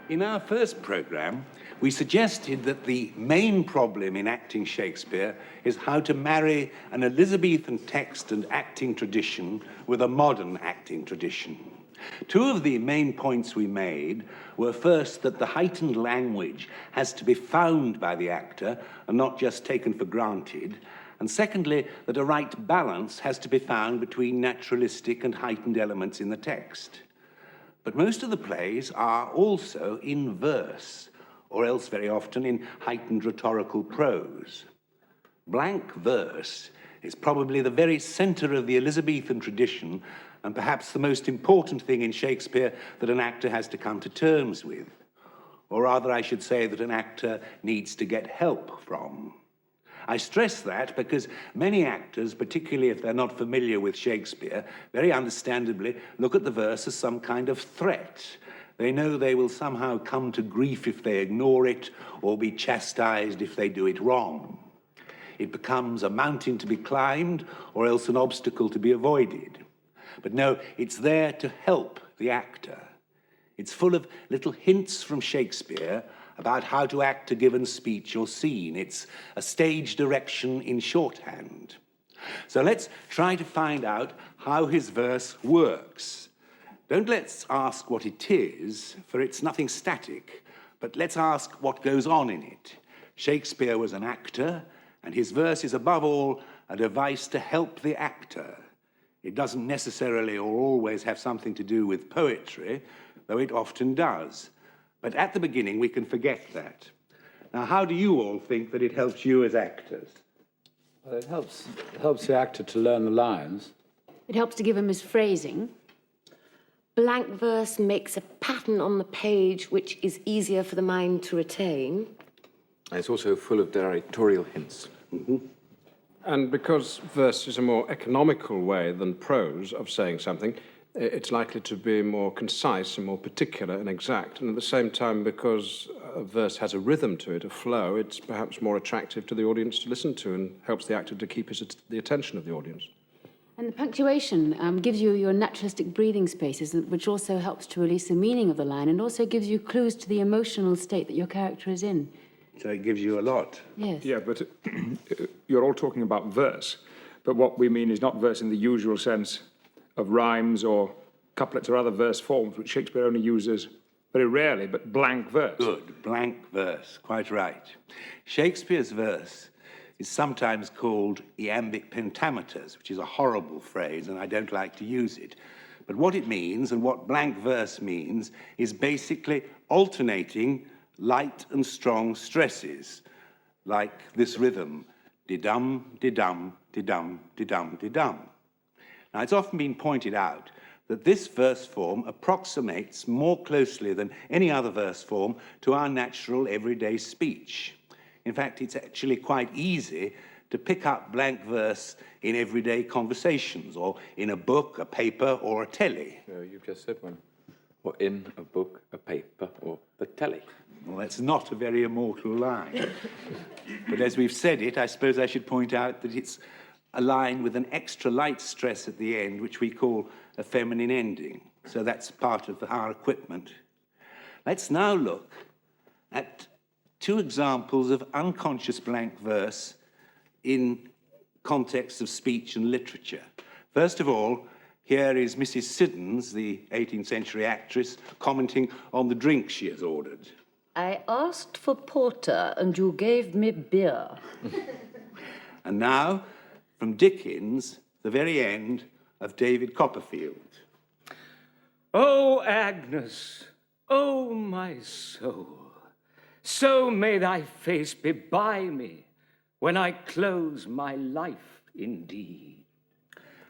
In our first programme, we suggested that the main problem in acting Shakespeare is how to marry an Elizabethan text and acting tradition with a modern acting tradition. Two of the main points we made were first that the heightened language has to be found by the actor and not just taken for granted, and secondly, that a right balance has to be found between naturalistic and heightened elements in the text. But most of the plays are also in verse, or else very often in heightened rhetorical prose. Blank verse is probably the very centre of the Elizabethan tradition, and perhaps the most important thing in Shakespeare that an actor has to come to terms with. Or rather, I should say that an actor needs to get help from. I stress that because many actors, particularly if they're not familiar with Shakespeare, very understandably look at the verse as some kind of threat. They know they will somehow come to grief if they ignore it, or be chastised if they do it wrong. It becomes a mountain to be climbed, or else an obstacle to be avoided. But no, it's there to help the actor. It's full of little hints from Shakespeare about how to act a given speech or scene. It's a stage direction in shorthand. So let's try to find out how his verse works. Don't let's ask what it is, for it's nothing static, but let's ask what goes on in it. Shakespeare was an actor, and his verse is above all a device to help the actor. It doesn't necessarily or always have something to do with poetry, though it often does. But at the beginning, we can forget that. Now, how do you all think that it helps you as actors? Well, it helps the actor to learn the lines. It helps to give him his phrasing. Blank verse makes a pattern on the page which is easier for the mind to retain. It's also full of directorial hints. Mm-hmm. And because verse is a more economical way than prose of saying something, it's likely to be more concise and more particular and exact. And at the same time, because a verse has a rhythm to it, a flow, it's perhaps more attractive to the audience to listen to and helps the actor to keep the attention of the audience. And the punctuation gives you your naturalistic breathing spaces, which also helps to release the meaning of the line and also gives you clues to the emotional state that your character is in. So it gives you a lot. Yes. Yeah, but you're all talking about verse. But what we mean is not verse in the usual sense of rhymes or couplets or other verse forms, which Shakespeare only uses very rarely, but blank verse. Good, blank verse, quite right. Shakespeare's verse is sometimes called iambic pentameters, which is a horrible phrase, and I don't like to use it. But what it means, and what blank verse means, is basically alternating light and strong stresses, like this rhythm, di-dum, di-dum, di-dum, di-dum, di-dum. Now, it's often been pointed out that this verse form approximates more closely than any other verse form to our natural everyday speech. In fact, it's actually quite easy to pick up blank verse in everyday conversations, or in a book, a paper, or a telly. You've just said one. Or in a book, a paper, or the telly. Well, that's not a very immortal line. But as we've said it, I suppose I should point out that it's a line with an extra light stress at the end, which we call a feminine ending. So that's part of our equipment. Let's now look at two examples of unconscious blank verse in context of speech and literature. First of all, here is Mrs. Siddons, the 18th century actress, commenting on the drink she has ordered. I asked for porter and you gave me beer. And now, from Dickens, the very end of David Copperfield. Oh, Agnes, O my soul, so may thy face be by me when I close my life indeed.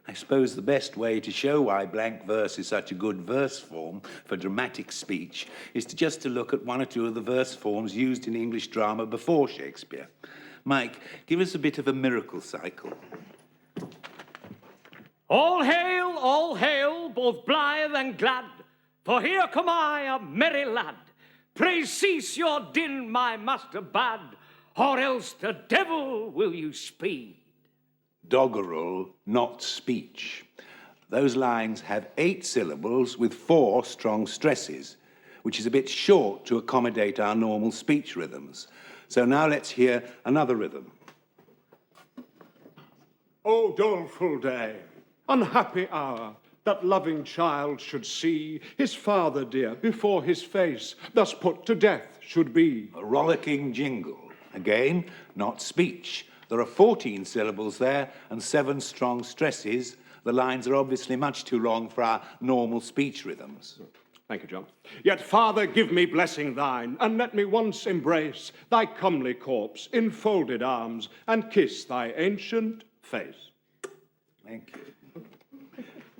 I suppose the best way to show why blank verse is such a good verse form for dramatic speech is just to look at one or two of the verse forms used in English drama before Shakespeare. Mike, give us a bit of a miracle cycle. All hail, both blithe and glad, for here come I, a merry lad. Pray cease your din, my master bad, or else the devil will you speed. Doggerel, not speech. Those lines have 8 syllables with 4 strong stresses, which is a bit short to accommodate our normal speech rhythms. So now let's hear another rhythm. O doleful day, unhappy hour, that loving child should see his father dear before his face thus put to death should be. A rollicking jingle. Again, not speech. There are 14 syllables there and 7 strong stresses. The lines are obviously much too long for our normal speech rhythms. Thank you, John. Yet, Father, give me blessing thine, and let me once embrace thy comely corpse in folded arms, and kiss thy ancient face. Thank you.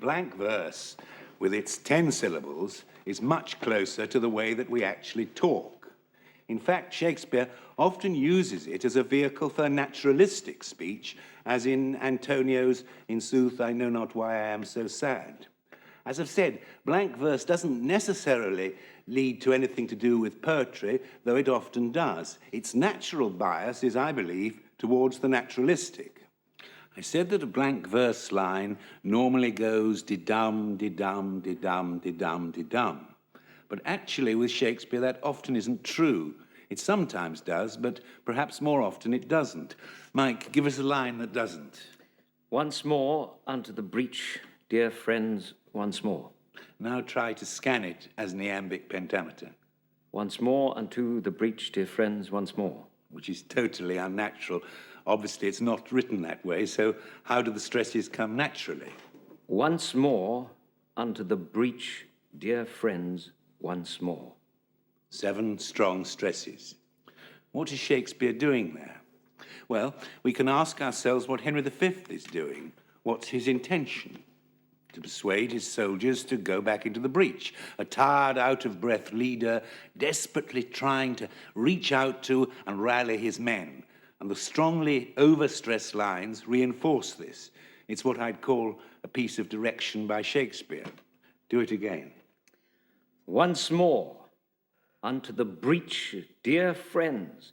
Blank verse, with its 10 syllables, is much closer to the way that we actually talk. In fact, Shakespeare often uses it as a vehicle for naturalistic speech, as in Antonio's "In sooth, I know not why I am so sad." As I've said, blank verse doesn't necessarily lead to anything to do with poetry, though it often does. Its natural bias is, I believe, towards the naturalistic. I said that a blank verse line normally goes de-dum, de-dum, de-dum, de-dum, de-dum. But actually, with Shakespeare, that often isn't true. It sometimes does, but perhaps more often it doesn't. Mike, give us a line that doesn't. Once more unto the breach, dear friends, once more. Now try to scan it as an iambic pentameter. Once more unto the breach, dear friends, once more. Which is totally unnatural. Obviously, it's not written that way, so how do the stresses come naturally? Once more unto the breach, dear friends, once more. 7 strong stresses. What is Shakespeare doing there? Well, we can ask ourselves what Henry V is doing. What's his intention? To persuade his soldiers to go back into the breach. A tired, out-of-breath leader desperately trying to reach out to and rally his men. And the strongly overstressed lines reinforce this. It's what I'd call a piece of direction by Shakespeare. Do it again. Once more unto the breach, dear friends,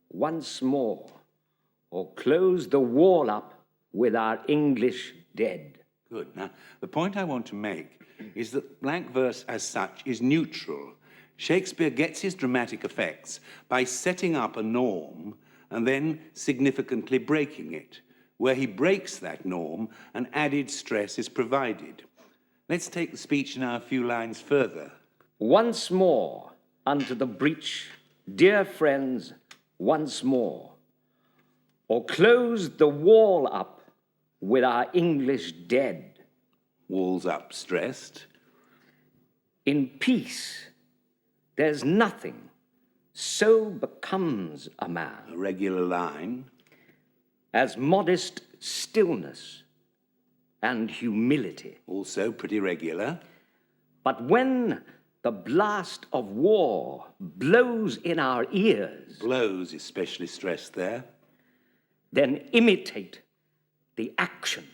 once more, or close the wall up with our English dead. Good. Now, the point I want to make is that blank verse as such is neutral. Shakespeare gets his dramatic effects by setting up a norm and then significantly breaking it. Where he breaks that norm, an added stress is provided. Let's take the speech now a few lines further. Once more unto the breach, dear friends, once more, or close the wall up with our English dead. Walls up stressed. In peace, there's nothing so becomes a man. A regular line. As modest stillness and humility. Also pretty regular. But when the blast of war blows in our ears. Blows especially stressed there. Then imitate the action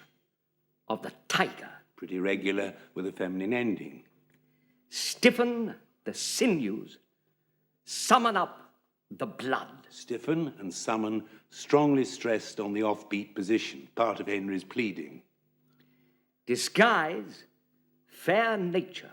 of the tiger. Pretty regular with a feminine ending. Stiffen the sinews, summon up the blood. Stiffen and summon, strongly stressed on the offbeat position, part of Henry's pleading. Disguise fair nature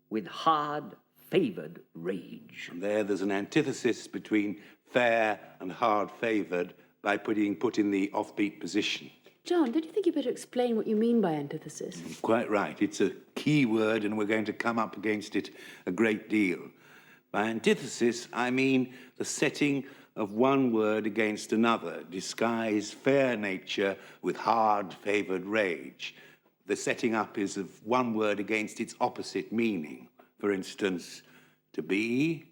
with hard-favoured rage. And there's an antithesis between fair and hard-favoured by put in the offbeat position. John, don't you think you better explain what you mean by antithesis? Quite right. It's a key word, and we're going to come up against it a great deal. By antithesis, I mean the setting of one word against another. Disguise fair nature with hard-favoured rage. The setting up is of one word against its opposite meaning. For instance, to be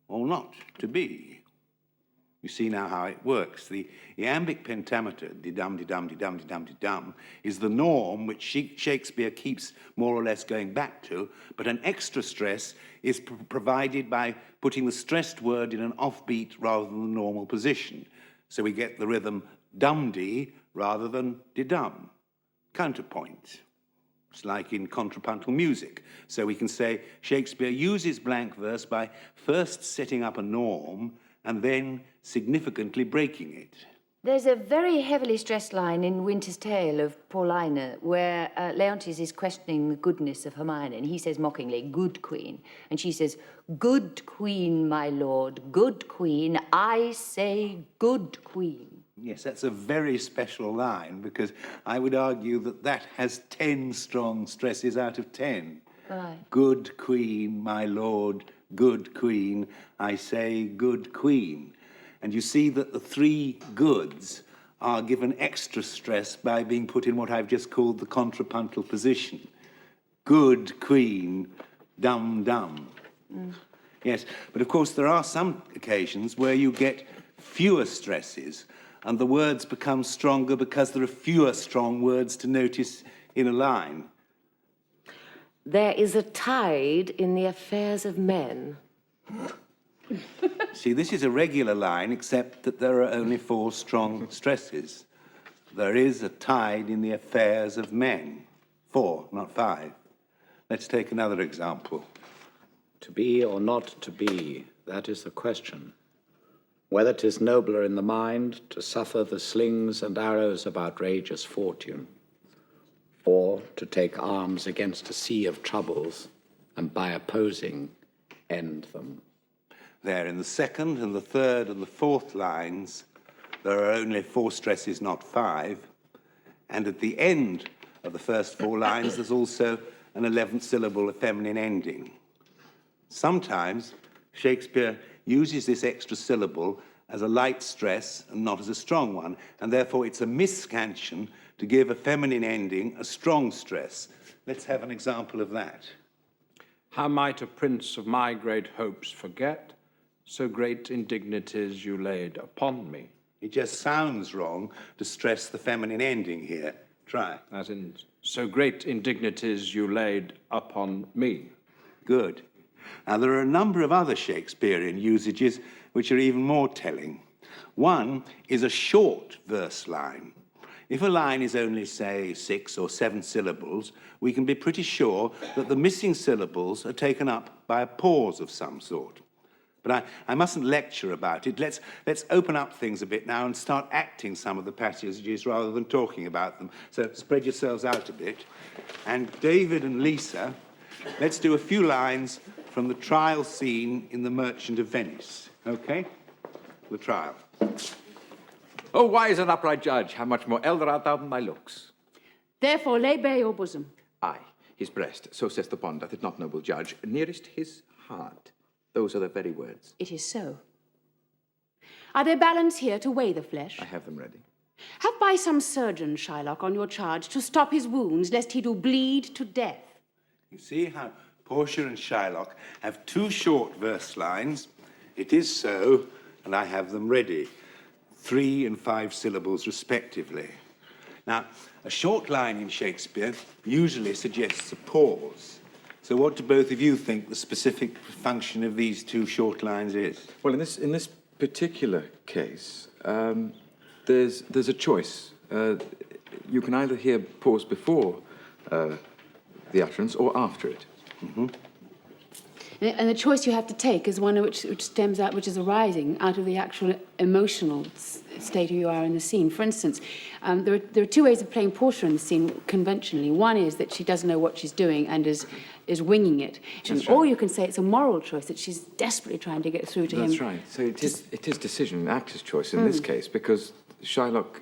or not to be. You see now how it works. The iambic pentameter, di-dum, di-dum, di-dum, di-dum, di-dum, is the norm which Shakespeare keeps more or less going back to, but an extra stress is provided by putting the stressed word in an offbeat rather than the normal position. So we get the rhythm dum-dee rather than di-dum. Counterpoint. It's like in contrapuntal music. So we can say Shakespeare uses blank verse by first setting up a norm and then significantly breaking it. There's a very heavily stressed line in Winter's Tale of Paulina where Leontes is questioning the goodness of Hermione, and he says mockingly, "Good queen." And she says, "Good queen, my lord, good queen, I say good queen." Yes, that's a very special line, because I would argue that that has 10 strong stresses out of 10. Right. Good queen, my lord, good queen, I say good queen. And you see that the three goods are given extra stress by being put in what I've just called the contrapuntal position. Good queen, dum dum. Yes, but of course there are some occasions where you get fewer stresses and the words become stronger because there are fewer strong words to notice in a line. There is a tide in the affairs of men. See, this is a regular line, except that there are only 4 strong stresses. There is a tide in the affairs of men. 4, not 5. Let's take another example. To be or not to be, that is the question. Whether 'tis nobler in the mind to suffer the slings and arrows of outrageous fortune, or to take arms against a sea of troubles, and by opposing end them. There, in the second and the third and the fourth lines, there are only 4 stresses, not 5. And at the end of the first 4 lines, there's also an 11th syllable, a feminine ending. Sometimes Shakespeare uses this extra syllable as a light stress and not as a strong one, and therefore it's a misscansion to give a feminine ending a strong stress. Let's have an example of that. How might a prince of my great hopes forget so great indignities you laid upon me? It just sounds wrong to stress the feminine ending here. Try. As in, so great indignities you laid upon me. Good. Now, there are a number of other Shakespearean usages which are even more telling. One is a short verse line. If a line is only, say, 6 or 7 syllables, we can be pretty sure that the missing syllables are taken up by a pause of some sort. But I mustn't lecture about it. Let's open up things a bit now and start acting some of the passages rather than talking about them. So spread yourselves out a bit. And David and Lisa, let's do a few lines from the trial scene in The Merchant of Venice. Okay? The trial. Oh, wise and upright judge, how much more elder art thou than thy looks? Therefore lay bare your bosom. Aye, his breast, so saith the bond, doth it not, noble judge, nearest his heart. Those are the very words. It is so. Are there balance here to weigh the flesh? I have them ready. Have by some surgeon, Shylock, on your charge, to stop his wounds, lest he do bleed to death. You see how Portia and Shylock have 2 short verse lines. It is so, and I have them ready. 3 and 5 syllables respectively. Now, a short line in Shakespeare usually suggests a pause. So what do both of you think the specific function of these 2 short lines is? Well, in this particular case, there's a choice. You can either hear pause before the utterance or after it. Mm-hmm. And the choice you have to take is one which stems out, which is arising out of the actual emotional state you are in the scene. For instance, there are 2 ways of playing Portia in the scene conventionally. One is that she doesn't know what she's doing and is winging it. Or you can say it's a moral choice, that she's desperately trying to get through to him. That's right. So it is decision, an actor's choice in this case, because Shylock,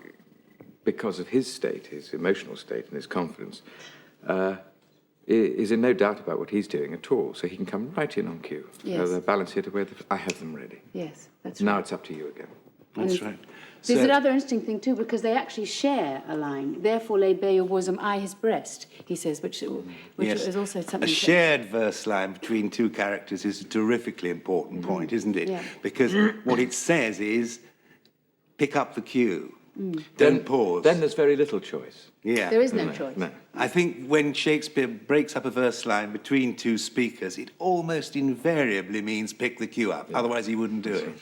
because of his state, his emotional state and his confidence, is in no doubt about what he's doing at all, so he can come right in on cue. Yes. The balance here to where I have them ready. Yes, that's Now right. it's up to you again. That's right. There's So- another interesting thing too, because they actually share a line. Therefore, lay bare your bosom, I his breast. He says, which Yes. is also something. A shared verse line between two characters is a terrifically important point, isn't it? Yeah. Because what it says is, pick up the cue. Don't pause. Then there's very little choice. Yeah. There is no choice. No. I think when Shakespeare breaks up a verse line between two speakers, it almost invariably means pick the cue up. Otherwise, he wouldn't do it.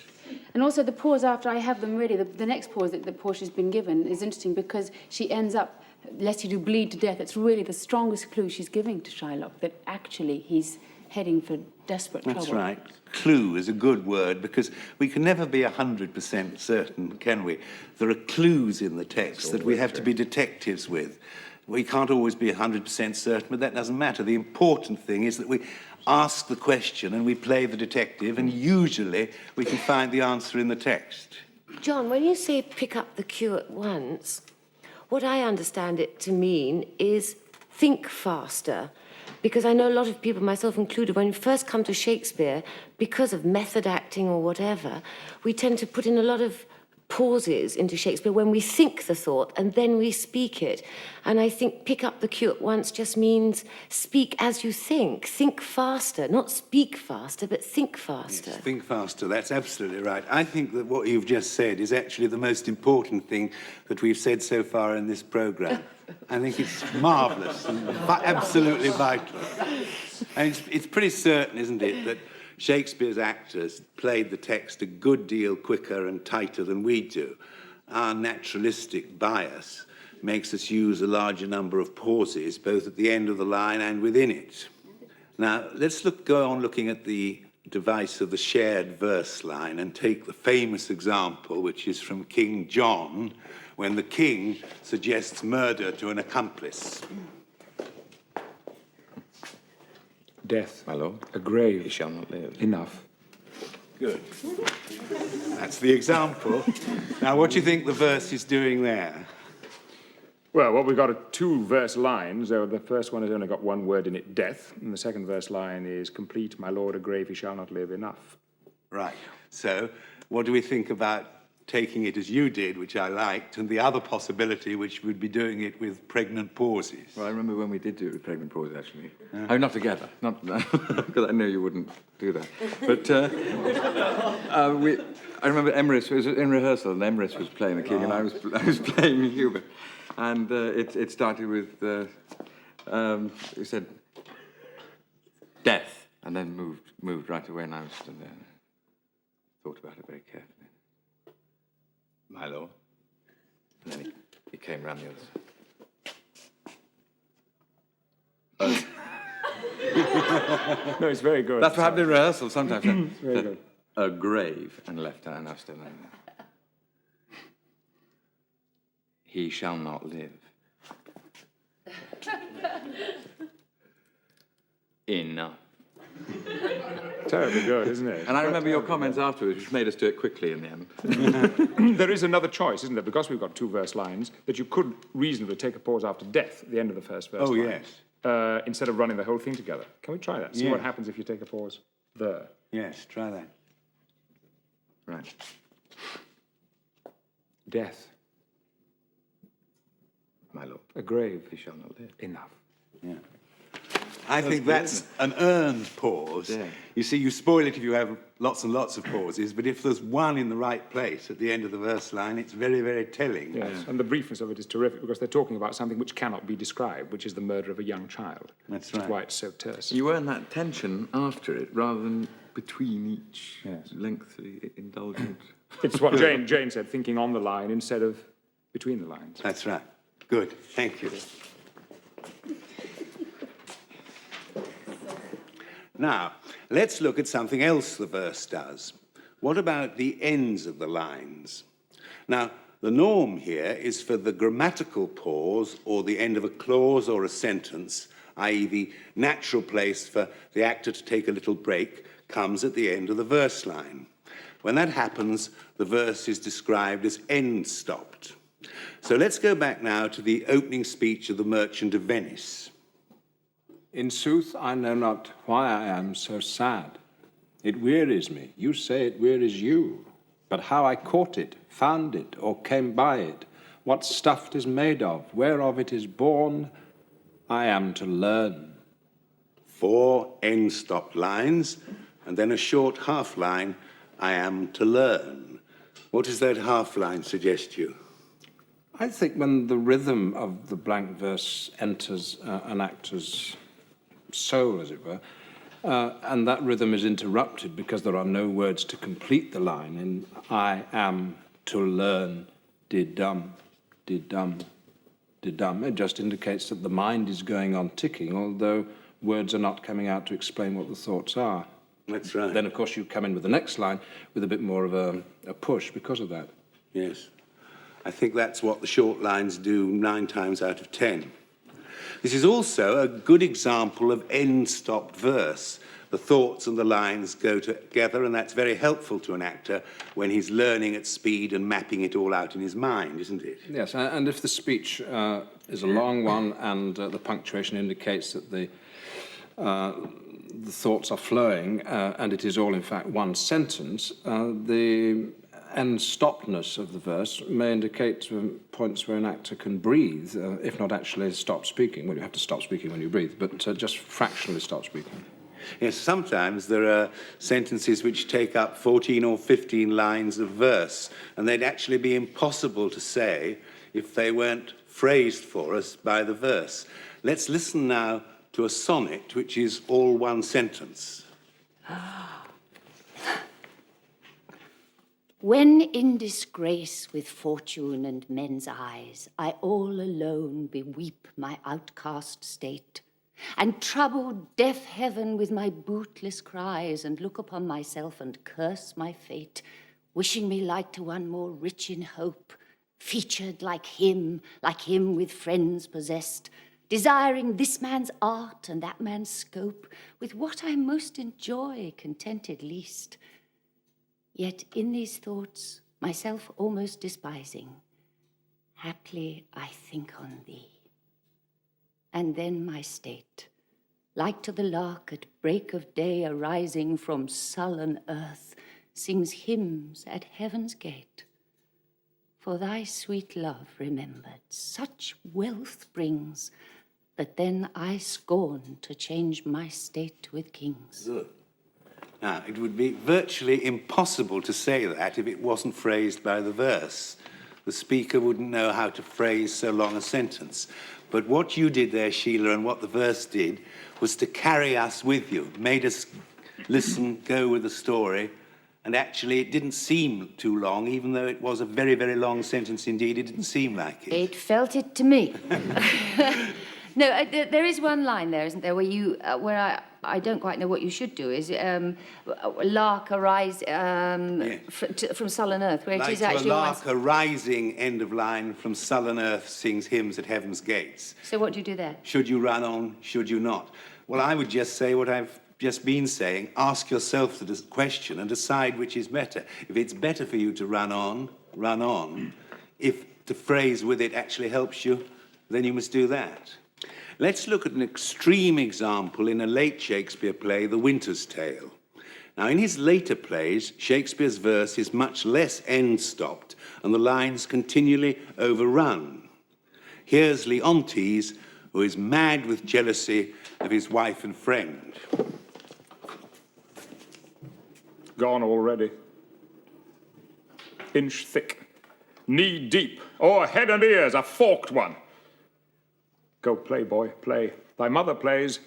And also the pause after I have them ready, the next pause that Portia's been given is interesting because she ends up, lest you do bleed to death, it's really the strongest clue she's giving to Shylock, that actually he's heading for desperate trouble. That's right. Clue is a good word because we can never be 100% certain, can we? There are clues in the text that we have to be detectives with. We can't always be 100% certain, but that doesn't matter. The important thing is that we ask the question and we play the detective, and usually we can find the answer in the text. John, when you say pick up the cue at once, what I understand it to mean is think faster. Because I know a lot of people, myself included, when we first come to Shakespeare, because of method acting or whatever, we tend to put in a lot of pauses into Shakespeare when we think the thought and then we speak it. And I think pick up the cue at once just means speak as you think faster, not speak faster, but think faster. Yes, think faster, that's absolutely right. I think that what you've just said is actually the most important thing that we've said so far in this programme. I think it's marvellous and absolutely vital. And it's pretty certain, isn't it, that Shakespeare's actors played the text a good deal quicker and tighter than we do. Our naturalistic bias makes us use a larger number of pauses, both at the end of the line and within it. Now, let's go on looking at the device of the shared verse line and take the famous example, which is from King John, when the king suggests murder to an accomplice. Death. My lord. A grave. He shall not live. Enough. Good. That's the example. Now, what do you think the verse is doing there? Well, what we've got are two verse lines. The first one has only got one word in it, death, and the second verse line is complete, my lord, a grave he shall not live, enough. Right. So, what do we think about taking it as you did, which I liked, and the other possibility, which would be doing it with pregnant pauses? Well, I remember when we did do it with pregnant pauses, actually. Oh, not together, not because I know you wouldn't do that. But I remember Emrys was in rehearsal, and Emrys was playing the king, and I was playing Hubert, and it started with he said death, and then moved right away, and I was stood there, and thought about it very carefully. My lord. And then he came round the other side. No, it's very good. That's what happened in rehearsal sometimes. Very good. A grave and left hand. I stood there. He shall not live. Enough. Terribly good, isn't it? And I remember your comments afterwards, which made us do it quickly in the end. There is another choice, isn't there? Because we've got two verse lines, that you could reasonably take a pause after death at the end of the first verse line. Yes. Instead of running the whole thing together. Can we try that? See what happens if you take a pause there. Yes, try that. Right. Death. My lord. A grave. He shall not live. Enough. Yeah. I think that's an earned pause. Yeah. You see, you spoil it if you have lots and lots of pauses, but if there's one in the right place at the end of the verse line, it's very, very telling. Yes, and the briefness of it is terrific because they're talking about something which cannot be described, which is the murder of a young child. That's Which right. is why it's so terse. You earn that tension after it, rather than between each lengthy, indulgent. It's what Jane said, thinking on the line instead of between the lines. That's right. Good. Thank you. Now, let's look at something else the verse does. What about the ends of the lines? Now, the norm here is for the grammatical pause or the end of a clause or a sentence, i.e. the natural place for the actor to take a little break, comes at the end of the verse line. When that happens, the verse is described as end-stopped. So let's go back now to the opening speech of the Merchant of Venice. In sooth, I know not why I am so sad. It wearies me. You say it wearies you. But how I caught it, found it, or came by it, what stuff it is made of, whereof it is born, I am to learn. 4 end-stopped lines, and then a short half line, I am to learn. What does that half line suggest to you? I think when the rhythm of the blank verse enters an actor's soul, as it were, and that rhythm is interrupted because there are no words to complete the line in I am to learn, did-dum, did-dum, did-dum. It just indicates that the mind is going on ticking, although words are not coming out to explain what the thoughts are. That's right. Then, of course, you come in with the next line with a bit more of a push because of that. Yes. I think that's what the short lines do 9 times out of 10. This is also a good example of end-stopped verse. The thoughts and the lines go together, and that's very helpful to an actor when he's learning at speed and mapping it all out in his mind, isn't it? Yes, and if the speech is a long one and the punctuation indicates that the thoughts are flowing and it is all, in fact, one sentence, the end-stoppedness of the verse may indicate points where an actor can breathe, if not actually stop speaking. Well, you have to stop speaking when you breathe, but just fractionally stop speaking. Yes, sometimes there are sentences which take up 14 or 15 lines of verse, and they'd actually be impossible to say if they weren't phrased for us by the verse. Let's listen now to a sonnet which is all one sentence. When in disgrace with fortune and men's eyes, I all alone beweep my outcast state, and trouble deaf heaven with my bootless cries, and look upon myself and curse my fate, wishing me like to one more rich in hope, featured like him with friends possessed, desiring this man's art and that man's scope, with what I most enjoy contented least. Yet in these thoughts, myself almost despising, haply I think on thee. And then my state, like to the lark at break of day arising from sullen earth, sings hymns at heaven's gate. For thy sweet love remembered such wealth brings, that then I scorn to change my state with kings. Good. Now, it would be virtually impossible to say that if it wasn't phrased by the verse. The speaker wouldn't know how to phrase so long a sentence. But what you did there, Sheila, and what the verse did, was to carry us with you, made us listen, go with the story, and actually it didn't seem too long, even though it was a very, very long sentence indeed, it didn't seem like it. It felt it to me. No, there is one line there, isn't there, where you, where I don't quite know what you should do, is lark arise from sullen earth, where Like it is actually a lark arising, end of line, from sullen earth sings hymns at heaven's gates. So what do you do there? Should you run on, should you not? Well, I would just say what I've just been saying. Ask yourself the question and decide which is better. If it's better for you to run on, run on. If the phrase with it actually helps you, then you must do that. Let's look at an extreme example in a late Shakespeare play, The Winter's Tale. Now, in his later plays, Shakespeare's verse is much less end-stopped, and the lines continually overrun. Here's Leontes, who is mad with jealousy of his wife and friend. Gone already. Inch thick, knee deep, o'er head and ears, a forked one. Go play, boy, play. Thy mother plays,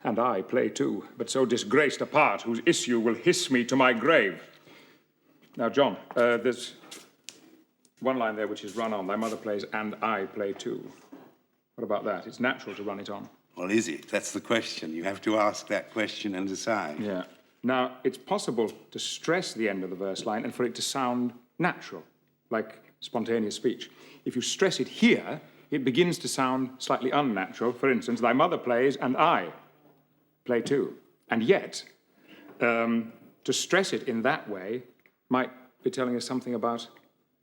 and I play too, but so disgraced a part, whose issue will hiss me to my grave. Now, John, there's one line there which is run on. Thy mother plays, and I play too. What about that? It's natural to run it on. Well, is it? That's the question. You have to ask that question and decide. Yeah. Now, it's possible to stress the end of the verse line and for it to sound natural, like spontaneous speech. If you stress it here, it begins to sound slightly unnatural. For instance, thy mother plays, and I play too. And yet, to stress it in that way might be telling us something about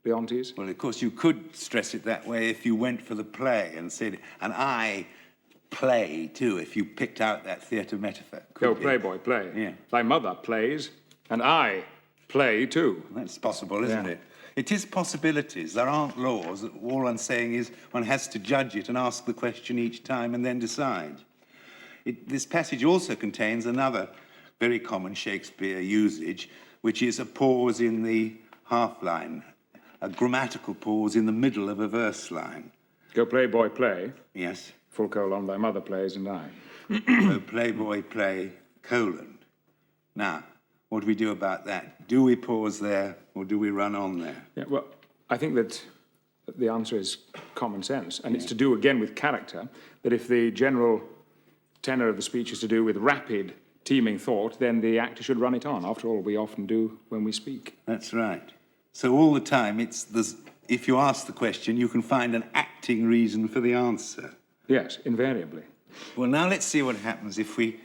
Leontes. Well, of course, you could stress it that way if you went for the play and said, and I play too, if you picked out that theatre metaphor. Go play, boy, play. Yeah. Thy mother plays, and I play too. That's possible, isn't it? It is possibilities. There aren't laws. All I'm saying is one has to judge it and ask the question each time and then decide. This passage also contains another very common Shakespeare usage, which is a pause in the half-line, a grammatical pause in the middle of a verse line. Go play, boy, play. Yes. Full colon, thy mother plays and I. Go play, boy, play, colon. Now, what do we do about that? Do we pause there or do we run on there? Yeah, well, I think that the answer is common sense, and it's to do again with character, that if the general tenor of the speech is to do with rapid, teeming thought, then the actor should run it on. After all, we often do when we speak. That's right. So all the time, if you ask the question, you can find an acting reason for the answer. Yes, invariably. Well, now let's see what happens if we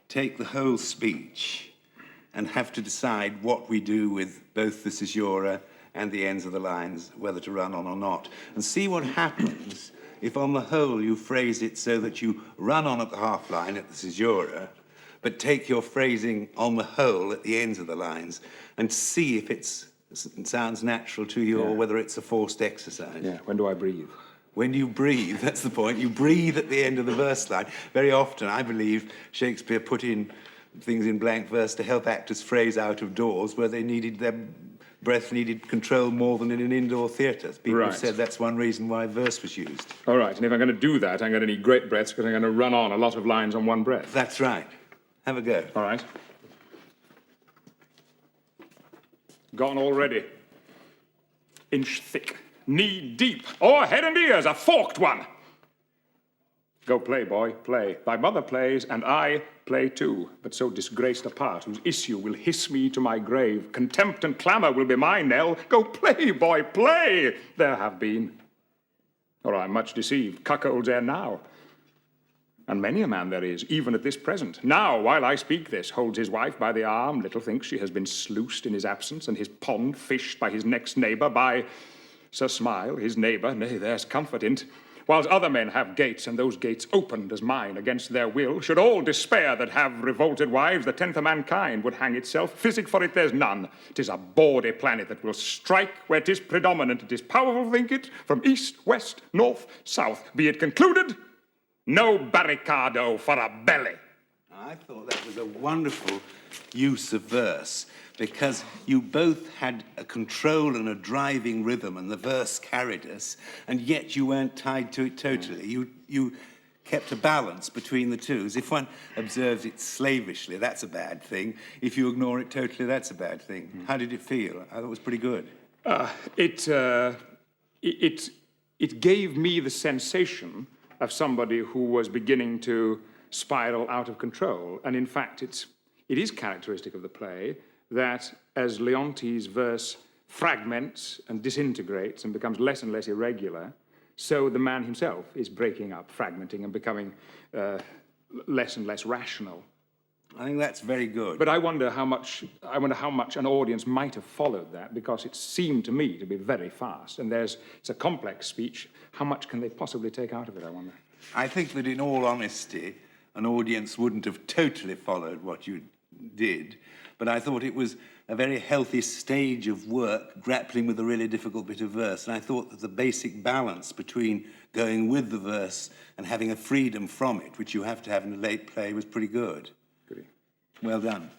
take the whole speech and have to decide what we do with both the caesura and the ends of the lines, whether to run on or not, and see what happens if on the whole you phrase it so that you run on at the half line at the caesura, but take your phrasing on the whole at the ends of the lines and see if it sounds natural to you or whether it's a forced exercise. Yeah, when do I breathe? When you breathe, that's the point. You breathe at the end of the verse line. Very often, I believe, Shakespeare put in things in blank verse to help actors phrase out of doors where they needed their breath needed control more than in an indoor theatre. People have said that's one reason why verse was used. All right, and if I'm going to do that, I'm going to need great breaths because I'm going to run on a lot of lines on one breath. That's right. Have a go. All right. Gone already. Inch thick, knee deep, o'er head and ears, a forked one. Go play, boy, play. Thy mother plays, and I play too, but so disgraced a part, whose issue will hiss me to my grave. Contempt and clamour will be mine, Nell. Go play, boy, play. There have been. Or I'm much deceived, cuckolds ere now. And many a man there is, even at this present. Now, while I speak this, holds his wife by the arm, little thinks she has been sluiced in his absence, and his pond fished by his next neighbour, by Sir Smile, his neighbour. Nay, there's comfort in't. Whilst other men have gates, and those gates opened as mine against their will, should all despair that have revolted wives, the tenth of mankind would hang itself. Physic for it there's none. 'Tis a bawdy planet that will strike where 'tis predominant. It is powerful, think it, from east, west, north, south. Be it concluded, no barricado for a belly. I thought that was a wonderful use of verse, because you both had a control and a driving rhythm, and the verse carried us, and yet you weren't tied to it totally. You kept a balance between the two. As if one observes it slavishly, that's a bad thing. If you ignore it totally, that's a bad thing. How did it feel? I thought it was pretty good. It gave me the sensation of somebody who was beginning to spiral out of control. And in fact, it is characteristic of the play that as Leontes' verse fragments and disintegrates and becomes less and less irregular, so the man himself is breaking up, fragmenting, and becoming less and less rational. I think that's very good. But I wonder how much an audience might have followed that, because it seemed to me to be very fast. And it's a complex speech. How much can they possibly take out of it, I wonder? I think that in all honesty, an audience wouldn't have totally followed what you did, but I thought it was a very healthy stage of work, grappling with a really difficult bit of verse. And I thought that the basic balance between going with the verse and having a freedom from it, which you have to have in a late play, was pretty good. Good. Well done.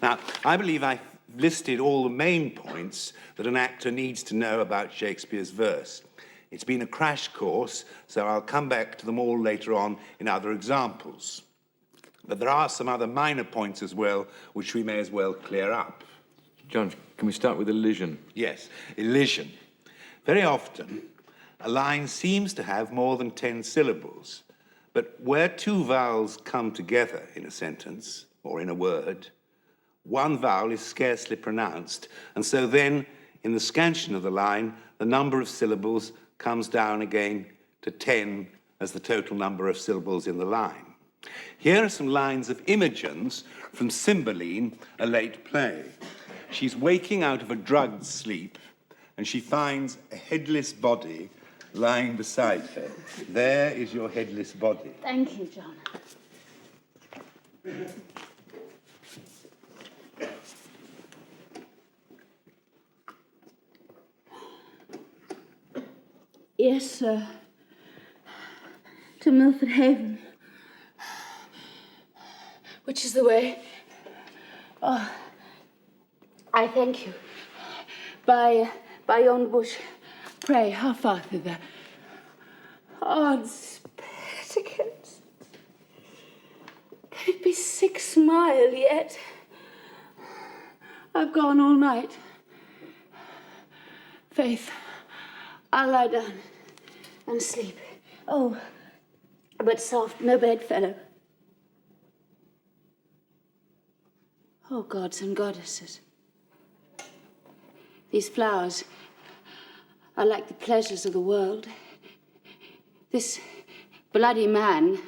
Now, I believe I listed all the main points that an actor needs to know about Shakespeare's verse. It's been a crash course, so I'll come back to them all later on in other examples. But there are some other minor points as well, which we may as well clear up. John, can we start with elision? Yes, elision. Very often, a line seems to have more than 10 syllables, but where two vowels come together in a sentence, or in a word, one vowel is scarcely pronounced, and so then, in the scansion of the line, the number of syllables comes down again to 10 as the total number of syllables in the line. Here are some lines of Imogen's from Cymbeline, a late play. She's waking out of a drugged sleep, and she finds a headless body lying beside her. There is your headless body. Thank you, John. Yes, sir. To Milford Haven. Which is the way? Oh, I thank you. By yon bush. Pray, how far thither? Odds peticans. Can it be 6 miles yet? I've gone all night. Faith, I'll lie down and sleep. Oh, but soft, no bedfellow. Oh, gods and goddesses. These flowers are like the pleasures of the world. This bloody man,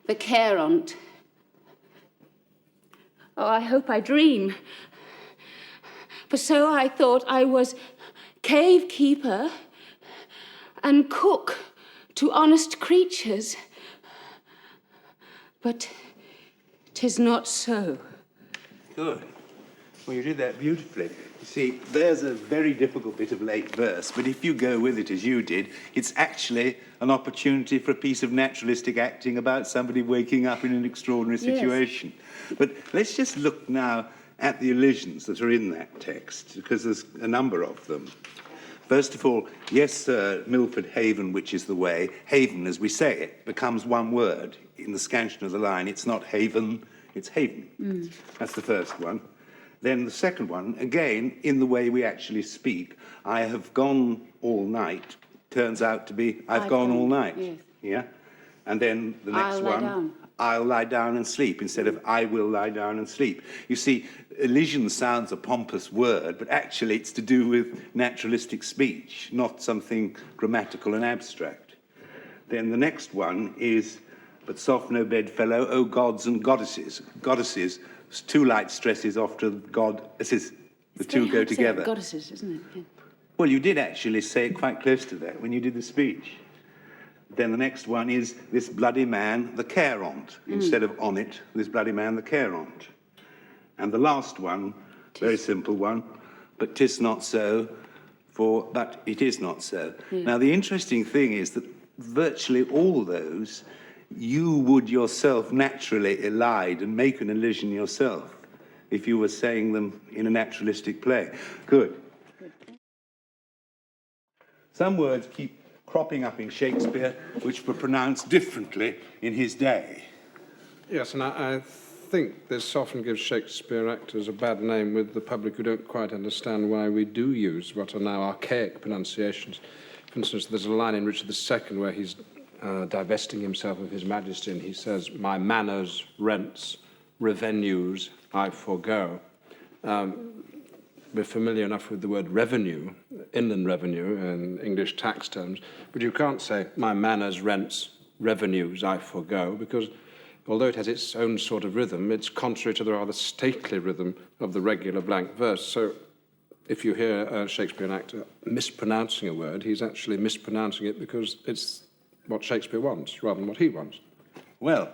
the care on't. Oh, I hope I dream. For so I thought I was cave keeper and cook to honest creatures. But 'tis not so. Good. Well, you did that beautifully. You see, there's a very difficult bit of late verse, but if you go with it as you did, it's actually an opportunity for a piece of naturalistic acting about somebody waking up in an extraordinary situation. Yes. But let's just look now at the elisions that are in that text, because there's a number of them. First of all, yes, sir, Milford Haven, which is the way. Haven, as we say it, becomes one word. In the scansion of the line, it's not haven, it's haven. That's the first one. Then the second one, again, in the way we actually speak, I have gone all night, turns out to be I've gone all night. Yes. Yeah? And then the next one, I'll lie down and sleep, instead of I will lie down and sleep. You see, elision sounds a pompous word, but actually it's to do with naturalistic speech, not something grammatical and abstract. Then the next one is, but soft no bedfellow, O gods and goddesses. Goddesses, two light stresses after God. This is the two go together. Goddesses, isn't it? Yeah. Well, you did actually say it quite close to that when you did the speech. Then the next one is this bloody man, the care on't. Instead of on it, this bloody man, the care on't. And the last one, very simple one, but 'tis not so, but it is not so. Yeah. Now, the interesting thing is that virtually all those you would yourself naturally elide and make an elision yourself if you were saying them in a naturalistic play. Good. Some words keep cropping up in Shakespeare which were pronounced differently in his day. Yes, and I think this often gives Shakespeare actors a bad name with the public who don't quite understand why we do use what are now archaic pronunciations. For instance, there's a line in Richard II where he's divesting himself of his majesty, and he says, my manors, rents, revenues, I forego. We're familiar enough with the word revenue, inland revenue, in English tax terms, but you can't say, my manors, rents, revenues, I forego, because although it has its own sort of rhythm, it's contrary to the rather stately rhythm of the regular blank verse. So if you hear a Shakespearean actor mispronouncing a word, he's actually mispronouncing it because it's what Shakespeare wants, rather than what he wants. Well,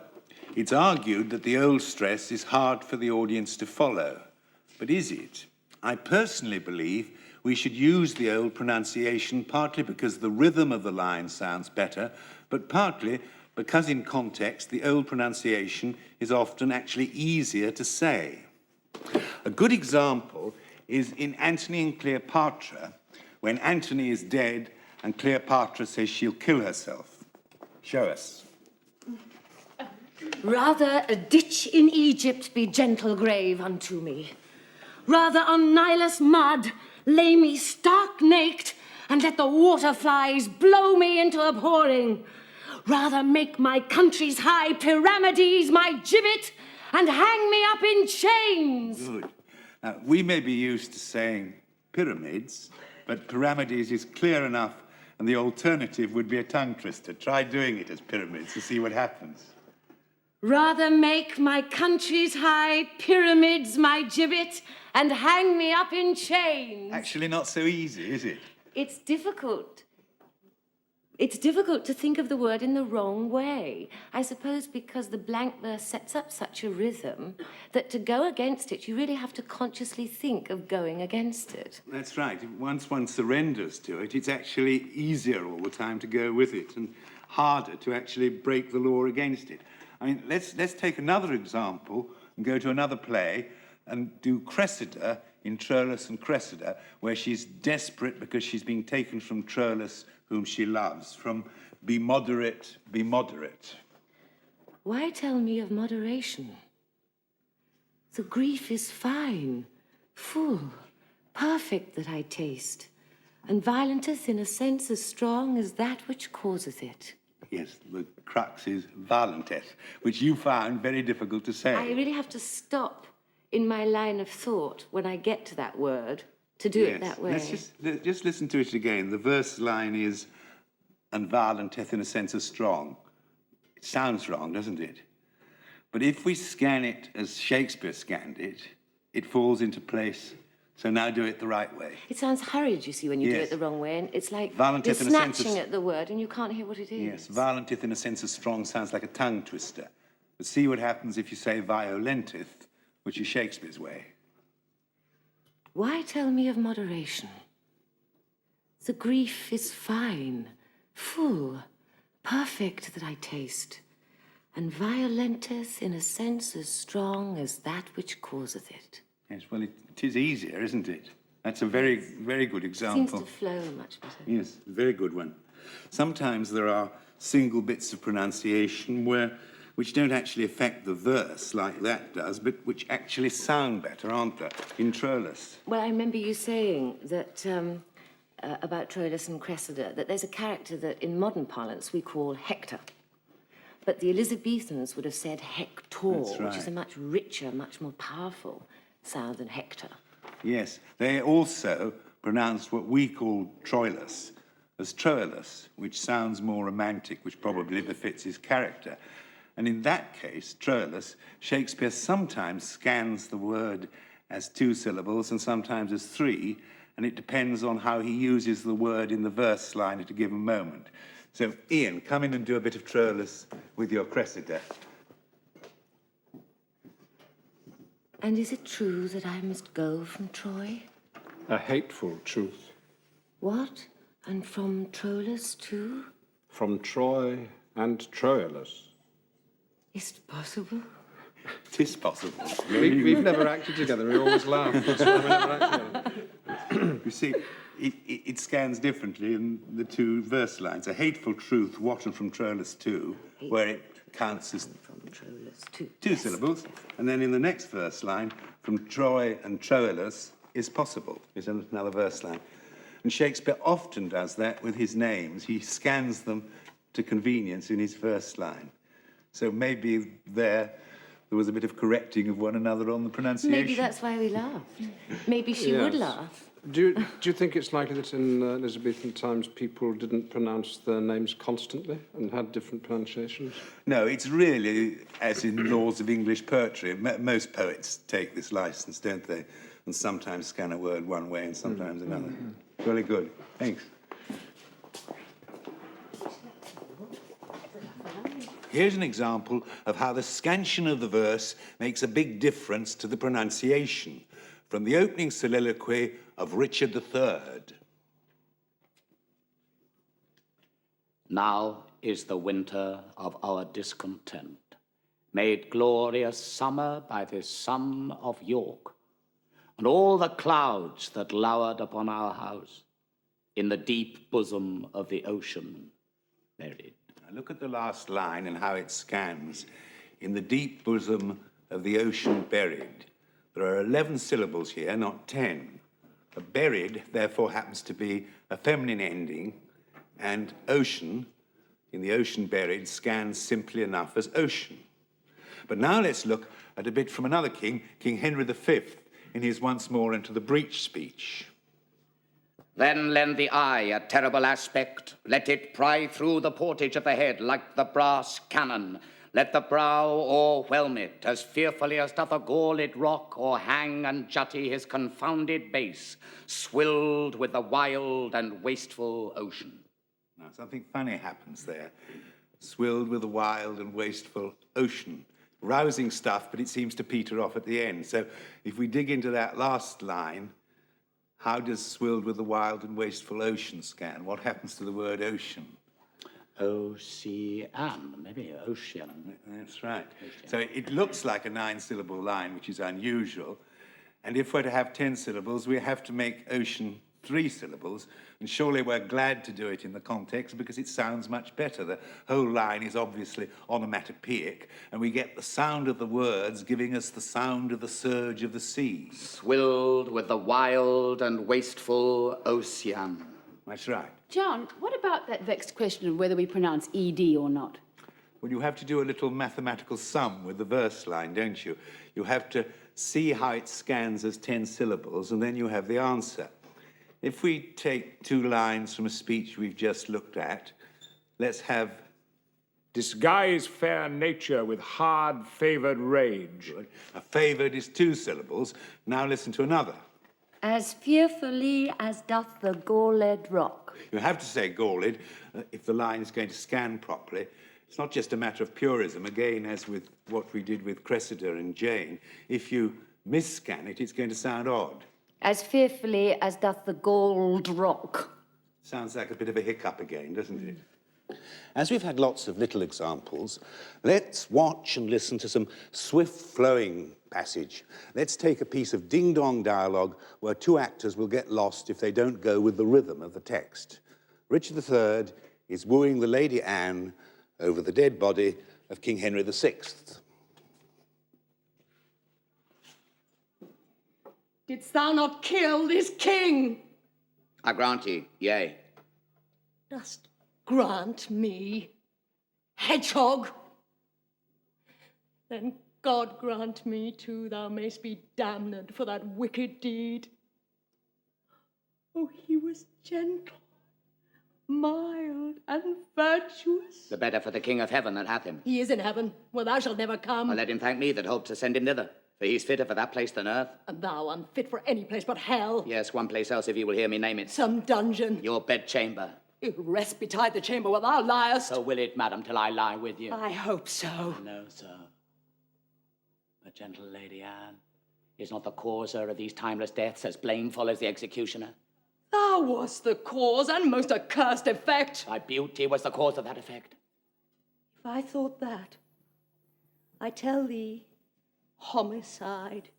it's argued that the old stress is hard for the audience to follow. But is it? I personally believe we should use the old pronunciation partly because the rhythm of the line sounds better, but partly because in context the old pronunciation is often actually easier to say. A good example is in Antony and Cleopatra, when Antony is dead and Cleopatra says she'll kill herself. Show us. Rather a ditch in Egypt be gentle grave unto me. Rather on Nilus mud lay me stark naked, and let the water flies blow me into abhorring. Rather make my country's high pyramides my gibbet, and hang me up in chains. Good. Now, we may be used to saying pyramids, but pyramides is clear enough, and the alternative would be a tongue twister. Try doing it as pyramids to see what happens. Rather make my country's high pyramids my gibbet, and hang me up in chains. Actually not so easy, is it? It's difficult. It's difficult to think of the word in the wrong way. I suppose because the blank verse sets up such a rhythm that to go against it, you really have to consciously think of going against it. That's right. Once one surrenders to it, it's actually easier all the time to go with it and harder to actually break the law against it. I mean, let's take another example and go to another play and do Cressida in Troilus and Cressida, where she's desperate because she's being taken from Troilus, whom she loves, from be moderate, be moderate. Why tell me of moderation? The grief is fine, full, perfect that I taste, and violenteth in a sense as strong as that which causeth it. Yes, the crux is violenteth, which you found very difficult to say. I really have to stop in my line of thought when I get to that word to do it that way. Let's just listen to it again. The verse line is, and violenteth in a sense as strong. It sounds wrong, doesn't it? But if we scan it as Shakespeare scanned it, it falls into place. So now do it the right way. It sounds hurried, you see, when you do Yes. it the wrong way, and it's like Violenteth you're in a sense snatching of- at the word and you can't hear what it is. Yes, violenteth in a sense as strong sounds like a tongue twister. But see what happens if you say violenteth, which is Shakespeare's way. Why tell me of moderation? The grief is fine, full, perfect that I taste, and violenteth in a sense as strong as that which causeth it. Yes, well, it is easier, isn't it? That's a very, very good Seems example. to flow much better. Yes, very good one. Sometimes there are single bits of pronunciation which don't actually affect the verse like that does, but which actually sound better, aren't they, in Troilus? Well, I remember you saying that about Troilus and Cressida, that there's a character that in modern parlance we call Hector. But the Elizabethans would have said Hector, That's which is a right. much richer, much more powerful sound than Hector. Yes, they also pronounced what we call Troilus as Troilus, which sounds more romantic, which probably befits his character. And in that case, Troilus, Shakespeare sometimes scans the word as 2 syllables and sometimes as 3, and it depends on how he uses the word in the verse line at a given moment. So, Ian, come in and do a bit of Troilus with your Cressida. And is it true that I must go from Troy? A hateful truth. What? And from Troilus too? From Troy and Troilus. Is it possible? It is possible. We've never acted together. We always laugh. That's why we never act together. You see, it scans differently in the 2 verse lines. A hateful truth, what and from Troilus too, where it counts as From Troilus too. 2 syllables. And then in the next verse line, from Troy and Troilus is possible, is another verse line. And Shakespeare often does that with his names. He scans them to convenience in his verse line. So maybe there was a bit of correcting of one another on the pronunciation. Maybe that's why we laugh. Maybe she would Yes. laugh. Do you think it's likely that in Elizabethan times people didn't pronounce their names constantly and had different pronunciations? No, it's really, as in laws of English poetry, most poets take this license, don't they? And sometimes scan a word one way and sometimes another. Very good. Thanks. Here's an example of how the scansion of the verse makes a big difference to the pronunciation from the opening soliloquy of Richard III. Now is the winter of our discontent, made glorious summer by this sun of York, and all the clouds that lowered upon our house in the deep bosom of the ocean buried. Now look at the last line and how it scans. In the deep bosom of the ocean buried. There are 11 syllables here, not 10. A buried, therefore, happens to be a feminine ending, and ocean, in the ocean buried, scans simply enough as ocean. But now let's look at a bit from another king, King Henry V, in his Once More Into the Breach speech. Then lend the eye a terrible aspect. Let it pry through the portage of the head like the brass cannon. Let the brow o'erwhelm it as fearfully as doth a galled rock, or hang and jutty his confounded base, swilled with the wild and wasteful ocean. Now, something funny happens there. Swilled with a wild and wasteful ocean. Rousing stuff, but it seems to peter off at the end. So if we dig into that last line, how does swilled with a wild and wasteful ocean scan? What happens to the word ocean? Ocean, maybe ocean. That's right. So it looks like a 9-syllable line, which is unusual. And if we're to have 10 syllables, we have to make ocean 3 syllables. And surely we're glad to do it in the context because it sounds much better. The whole line is obviously onomatopoeic, and we get the sound of the words giving us the sound of the surge of the sea. Swilled with the wild and wasteful ocean. That's right. John, what about that vexed question of whether we pronounce ED or not? Well, you have to do a little mathematical sum with the verse line, don't you? You have to see how it scans as 10 syllables, and then you have the answer. If we take 2 lines from a speech we've just looked at, let's have... Disguise fair nature with hard favoured rage. Good. A favoured is 2 syllables. Now listen to another. As fearfully as doth the gore-led rock. You have to say galled if the line is going to scan properly. It's not just a matter of purism. Again, as with what we did with Cressida and Jane, if you misscan it, it's going to sound odd. As fearfully as doth the galled rock. Sounds like a bit of a hiccup again, doesn't it? As we've had lots of little examples, let's watch and listen to some swift-flowing passage. Let's take a piece of ding-dong dialogue where 2 actors will get lost if they don't go with the rhythm of the text. Richard III is wooing the Lady Anne over the dead body of King Henry VI. Didst thou not kill this king? I grant ye, yea. Dost grant me, hedgehog? Then God grant me too thou mayst be damned for that wicked deed. Oh, he was gentle, mild, and virtuous. The better for the King of Heaven that hath him. He is in heaven, where thou shalt never come. Well, let him thank me that hoped to send him thither, for he's fitter for that place than earth. And thou unfit for any place but hell. Yes, one place else if you will hear me name it. Some dungeon. Your bedchamber. Ill rest betide the chamber where thou liest. So will it, madam, till I lie with you. I hope so. No, sir. But gentle Lady Anne is not the causer of these timeless deaths as blameful as the executioner. Thou wast the cause and most accursed effect. Thy beauty was the cause of that effect. If I thought that, I tell thee, homicide,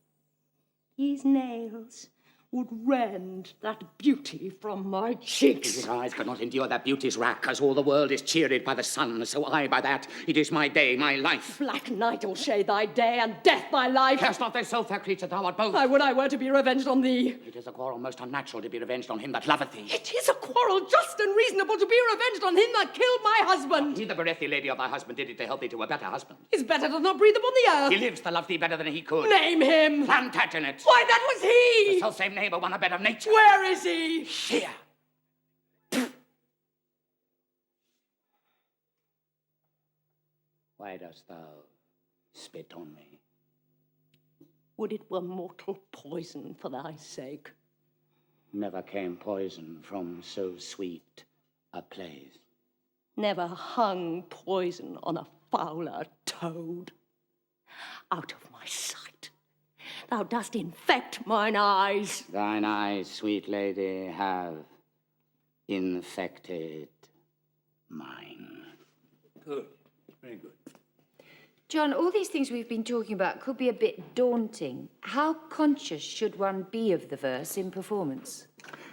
these nails would rend that beauty from my cheeks. His eyes could not endure that beauty's rack, as all the world is cheered by the sun, so I by that. It is my day, my life. Black night will shade thy day, and death thy life. Cast not thyself, fair creature, thou art both. I would I were to be revenged on thee. It is a quarrel most unnatural to be revenged on him that loveth thee. It is a quarrel just and reasonable to be revenged on him that killed my husband. He, the bereft lady of thy husband, did it to help thee to a better husband. Is better to not breathe upon the earth. He lives to love thee better than he could. Name him. Plantagenet. Why, that was he. The self-same neighbour won a bed of nature. Where is he? Here. Why dost thou spit on me? Would it were mortal poison for thy sake. Never came poison from so sweet a place. Never hung poison on a fouler toad. Out of my sight. Thou dost infect mine eyes. Thine eyes, sweet lady, have infected mine. Good. Very good. John, all these things we've been talking about could be a bit daunting. How conscious should one be of the verse in performance?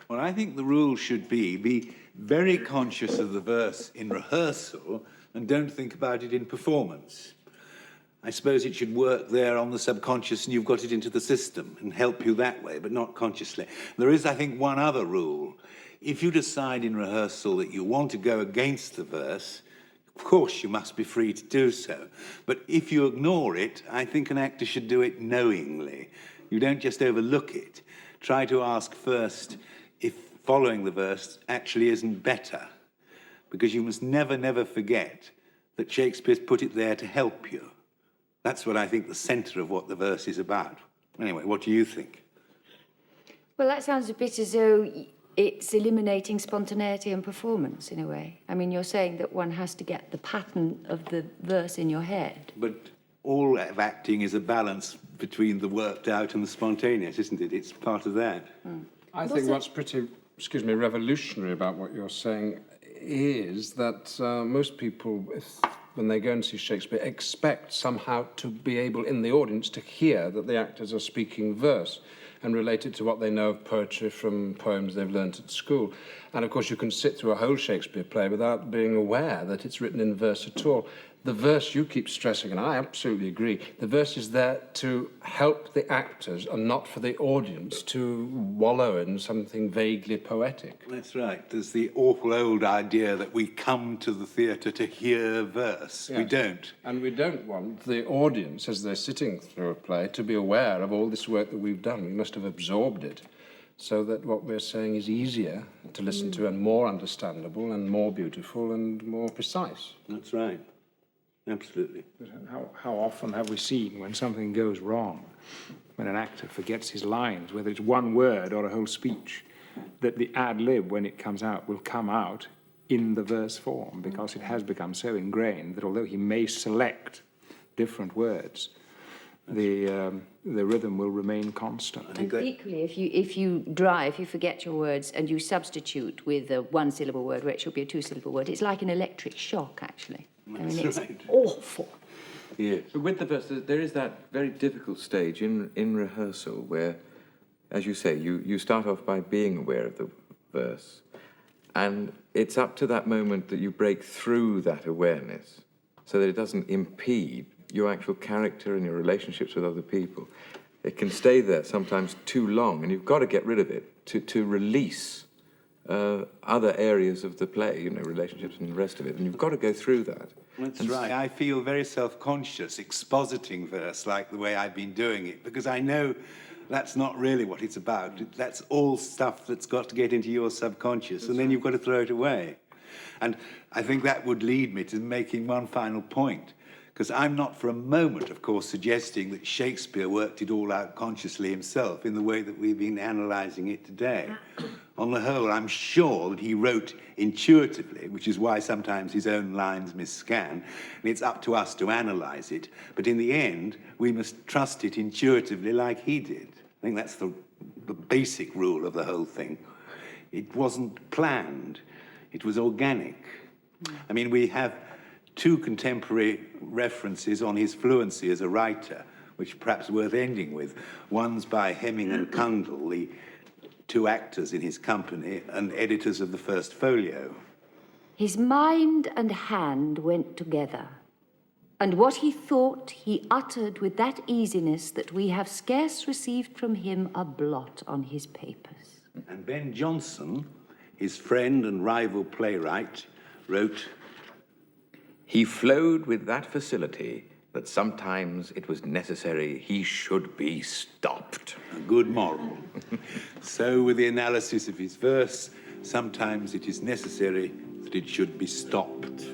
Well, I think the rule should be very conscious of the verse in rehearsal and don't think about it in performance. I suppose it should work there on the subconscious and you've got it into the system and help you that way, but not consciously. There is, I think, one other rule. If you decide in rehearsal that you want to go against the verse, of course you must be free to do so. But if you ignore it, I think an actor should do it knowingly. You don't just overlook it. Try to ask first if following the verse actually isn't better. Because you must never forget that Shakespeare's put it there to help you. That's what I think the centre of what the verse is about. Anyway, what do you think? Well, that sounds a bit as though it's eliminating spontaneity and performance in a way. I mean, you're saying that one has to get the pattern of the verse in your head. But all of acting is a balance between the worked out and the spontaneous, isn't it? It's part of that. I think what's pretty, revolutionary about what you're saying is that most people, when they go and see Shakespeare, expect somehow to be able, in the audience, to hear that the actors are speaking verse and relate it to what they know of poetry from poems they've learnt at school. And of course, you can sit through a whole Shakespeare play without being aware that it's written in verse at all. The verse you keep stressing, and I absolutely agree, the verse is there to help the actors and not for the audience to wallow in something vaguely poetic. That's right. There's the awful old idea that we come to the theatre to hear verse. Yes. We don't. And we don't want the audience, as they're sitting through a play, to be aware of all this work that we've done. We must have absorbed it so that what we're saying is easier to listen to and more understandable and more beautiful and more precise. That's right. Absolutely. How often have we seen when something goes wrong, when an actor forgets his lines, whether it's one word or a whole speech, that the ad lib, when it comes out, will come out in the verse form, because it has become so ingrained that although he may select different words, the rhythm will remain constant. And equally, if you forget your words and you substitute with a one-syllable word where it should be a two-syllable word, it's like an electric shock, actually. I mean, it's awful. Yes. But with the verse, there is that very difficult stage in rehearsal where, as you say, you start off by being aware of the verse, and it's up to that moment that you break through that awareness so that it doesn't impede your actual character and your relationships with other people. It can stay there sometimes too long, and you've got to get rid of it to release other areas of the play, you know, relationships and the rest of it, and you've got to go through that. That's right. I feel very self-conscious expositing verse like the way I've been doing it, because I know that's not really what it's about. That's all stuff that's got to get into your subconscious, and then you've got to throw it away. And I think that would lead me to making one final point, because I'm not for a moment, of course, suggesting that Shakespeare worked it all out consciously himself in the way that we've been analysing it today. On the whole, I'm sure that he wrote intuitively, which is why sometimes his own lines misscan, and it's up to us to analyse it. But in the end, we must trust it intuitively like he did. I think that's the basic rule of the whole thing. It wasn't planned. It was organic. I mean, we have two contemporary references on his fluency as a writer, which perhaps worth ending with. One's by Hemming and Cundall, the two actors in his company and editors of the first folio. His mind and hand went together, and what he thought he uttered with that easiness that we have scarce received from him a blot on his papers. And Ben Jonson, his friend and rival playwright, wrote, "He flowed with that facility that sometimes it was necessary he should be stopped." A good moral. So with the analysis of his verse, sometimes it is necessary that it should be stopped.